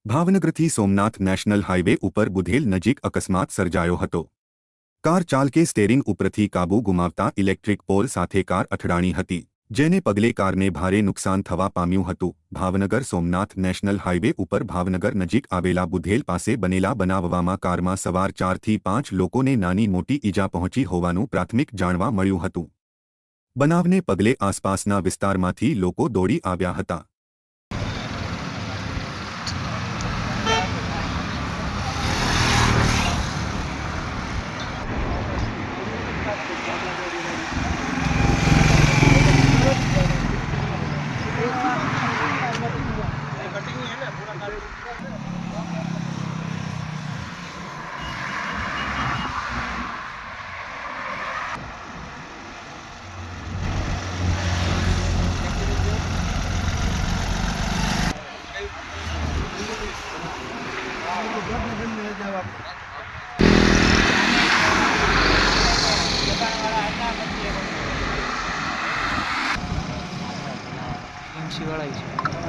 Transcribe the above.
ભાવનગરથી Somnath national highway ઉપર બુધેલ નજીક અકસ્માત સર્જાયો હતો। કાર ચાલકે સ્ટેરિંગ ઉપરથી કાબુ ગુમાવતા ઇલેક્ટ્રિક પોલ સાથે કાર અથડાણી હતી, જેને પગલે કારને ભારે નુકસાન થવા પામ્યું હતું। ભાવનગર સોમનાથ નેશનલ હાઇવે ઉપર ભાવનગર નજીક આવેલા બુધેલ પાસે બનેલા બનાવમાં કારમાં સવાર 4 થી 5 લોકોને નાની મોટી ઈજા પહોંચી હોવાનું પ્રાથમિક જાણવા મળ્યું હતું। બનાવને પગલે આસપાસના વિસ્તારમાંથી લોકો દોડી આવ્યા હતા। વાળા છે।